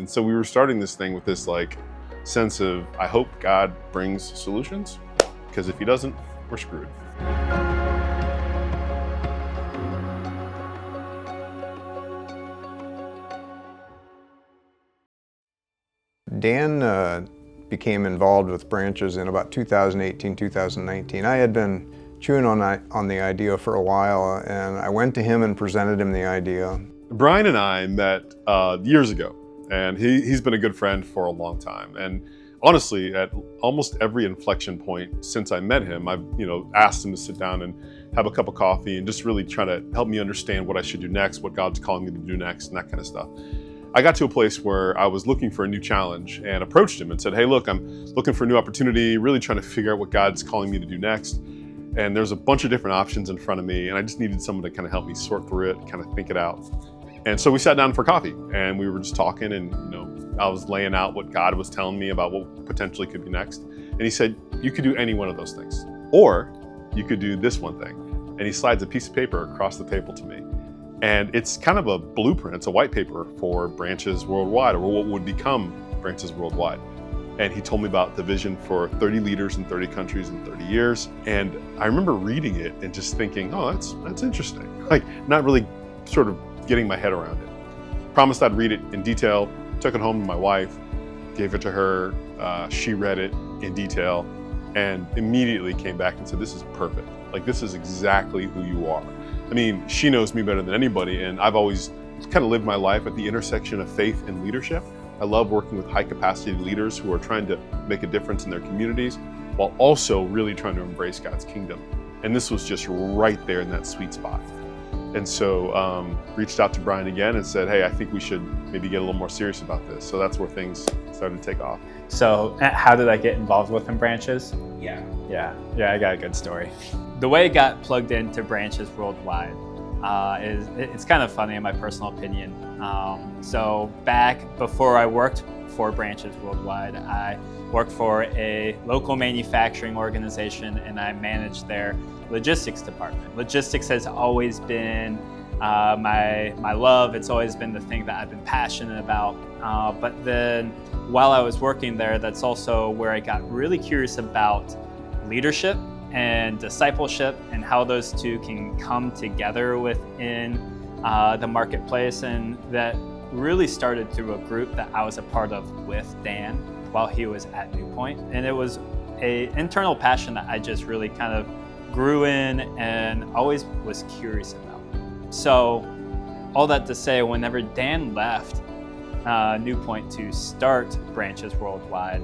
And so we were starting this thing with this like sense of, I hope God brings solutions, because if he doesn't, we're screwed. Dan became involved with Branches in about 2018, 2019. I had been chewing on the idea for a while, and I went to him and presented him the idea. Brian and I met years ago, and he's been a good friend for a long time. And honestly, at almost every inflection point since I met him, I've asked him to sit down and have a cup of coffee and just really try to help me understand what I should do next, what God's calling me to do next, and that kind of stuff. I got to a place where I was looking for a new challenge and approached him and said, hey, look, I'm looking for a new opportunity, really trying to figure out what God's calling me to do next. And there's a bunch of different options in front of me, and I just needed someone to kind of help me sort through it, kind of think it out. And so we sat down for coffee, and we were just talking, and I was laying out what God was telling me about what potentially could be next. And he said, you could do any one of those things, or you could do this one thing. And he slides a piece of paper across the table to me. And it's kind of a blueprint, it's a white paper for Branches Worldwide, or what would become Branches Worldwide. And he told me about the vision for 30 leaders in 30 countries in 30 years. And I remember reading it and just thinking, oh, that's interesting. Like, not really sort of getting my head around it. Promised I'd read it in detail, took it home to my wife, gave it to her. She read it in detail and immediately came back and said, this is perfect. Like, this is exactly who you are. I mean, she knows me better than anybody, and I've always kind of lived my life at the intersection of faith and leadership. I love working with high capacity leaders who are trying to make a difference in their communities while also really trying to embrace God's kingdom. And this was just right there in that sweet spot. And so reached out to Brian again and said, hey, I think we should maybe get a little more serious about this. So that's where things started to take off. So how did I get involved with Branches? Yeah, I got a good story. The way it got plugged into Branches Worldwide it's kind of funny in my personal opinion. So back before I worked for Branches Worldwide, I worked for a local manufacturing organization, and I managed their logistics department. Logistics has always been my love. It's always been the thing that I've been passionate about. But then while I was working there, that's also where I got really curious about leadership and discipleship and how those two can come together within the marketplace. And that really started through a group that I was a part of with Dan while he was at New Point. And it was an internal passion that I just really kind of grew in and always was curious about. So all that to say, whenever Dan left New Point to start Branches Worldwide,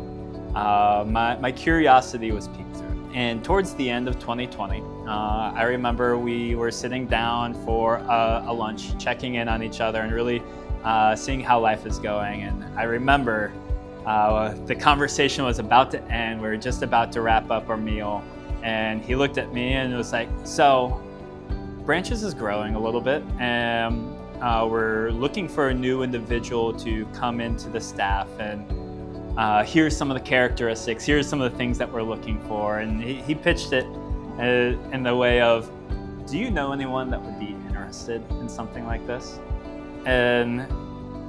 my curiosity was piqued through it. And towards the end of 2020, I remember we were sitting down for a lunch, checking in on each other and really seeing how life is going. And I remember the conversation was about to end. We were just about to wrap up our meal. And he looked at me and was like, so Branches is growing a little bit, and we're looking for a new individual to come into the staff, and here's some of the characteristics, here's some of the things that we're looking for. And he pitched it in the way of, do you know anyone that would be interested in something like this? And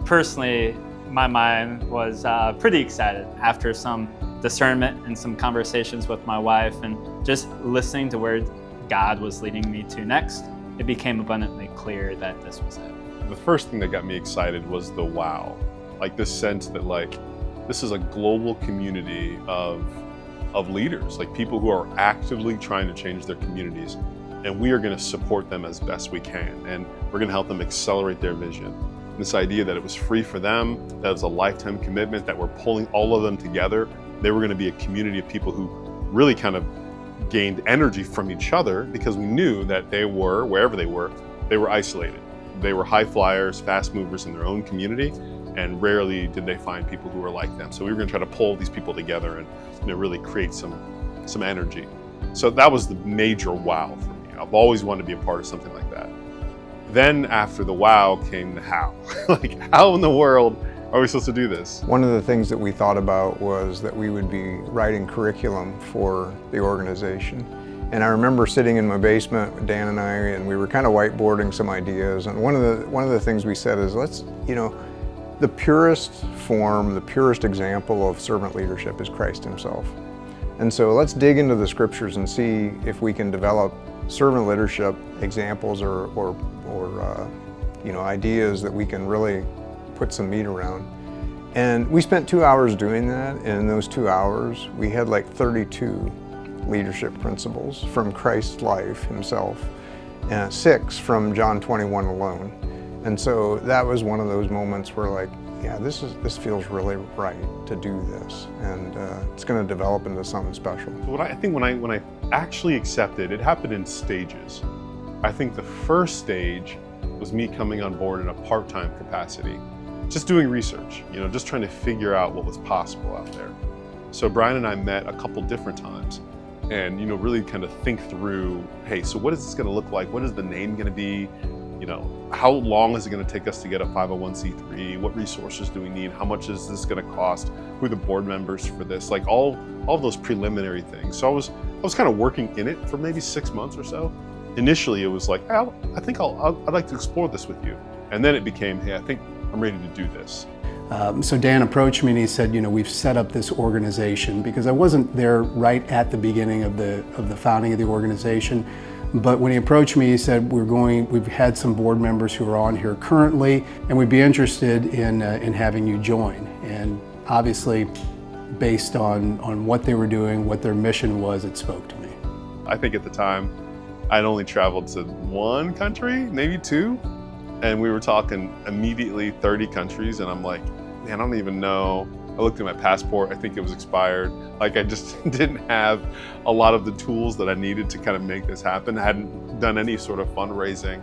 personally, my mind was pretty excited after some discernment and some conversations with my wife and just listening to where God was leading me to next. It became abundantly clear that this was it. The first thing that got me excited was the wow. Like this sense that like, this is a global community of leaders, like people who are actively trying to change their communities. And we are gonna support them as best we can. And we're gonna help them accelerate their vision. This idea that it was free for them, that it was a lifetime commitment, that we're pulling all of them together. They were gonna be a community of people who really kind of gained energy from each other because we knew that they were, wherever they were isolated. They were high flyers, fast movers in their own community, and rarely did they find people who were like them. So we were gonna try to pull these people together and really create some energy. So that was the major wow for me. I've always wanted to be a part of something like that. Then after the wow came the how. Like, how in the world are we supposed to do this? One of the things that we thought about was that we would be writing curriculum for the organization. And I remember sitting in my basement with Dan and I, and we were kind of whiteboarding some ideas. And one of the things we said is, let's, The purest form, the purest example of servant leadership is Christ himself. And so let's dig into the scriptures and see if we can develop servant leadership examples or ideas that we can really put some meat around. And we spent 2 hours doing that, and in those 2 hours, we had like 32 leadership principles from Christ's life himself, and 6 from John 21 alone. And so that was one of those moments where like, yeah, this feels really right to do this, and it's going to develop into something special. So I think when I actually accepted, it happened in stages. I think the first stage was me coming on board in a part-time capacity, just doing research, just trying to figure out what was possible out there. So Brian and I met a couple different times, and really kind of think through, hey, so what is this going to look like? What is the name going to be? How long is it going to take us to get a 501c3? What resources do we need? How much is this going to cost? Who are the board members for this? Like all those preliminary things. So I was kind of working in it for maybe 6 months or so. Initially, it was like, I'd like to explore this with you. And then it became, hey, I think I'm ready to do this. So Dan approached me and he said, we've set up this organization, because I wasn't there right at the beginning of the founding of the organization. But when he approached me, he said, we've had some board members who are on here currently, and we'd be interested in having you join. And obviously, based on what they were doing, what their mission was, it spoke to me. I think at the time, I'd only traveled to 1 country, maybe 2. And we were talking immediately 30 countries, and I'm like, man, I don't even know. I looked at my passport, I think it was expired. Like I just didn't have a lot of the tools that I needed to kind of make this happen. I hadn't done any sort of fundraising,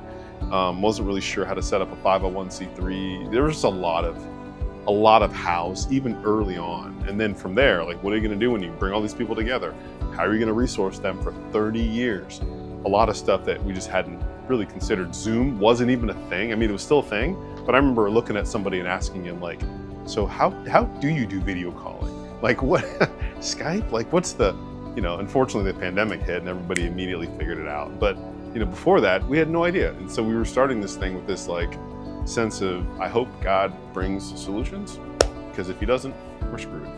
wasn't really sure how to set up a 501c3. There was just a lot of hows, even early on. And then from there, like, what are you gonna do when you bring all these people together? How are you gonna resource them for 30 years? A lot of stuff that we just hadn't really considered. Zoom wasn't even a thing. I mean, it was still a thing, but I remember looking at somebody and asking him like, so how do you do video calling? Like what, Skype? Like what's the, unfortunately the pandemic hit and everybody immediately figured it out. But, before that, we had no idea. And so we were starting this thing with this like sense of, I hope God brings solutions, because if he doesn't, we're screwed.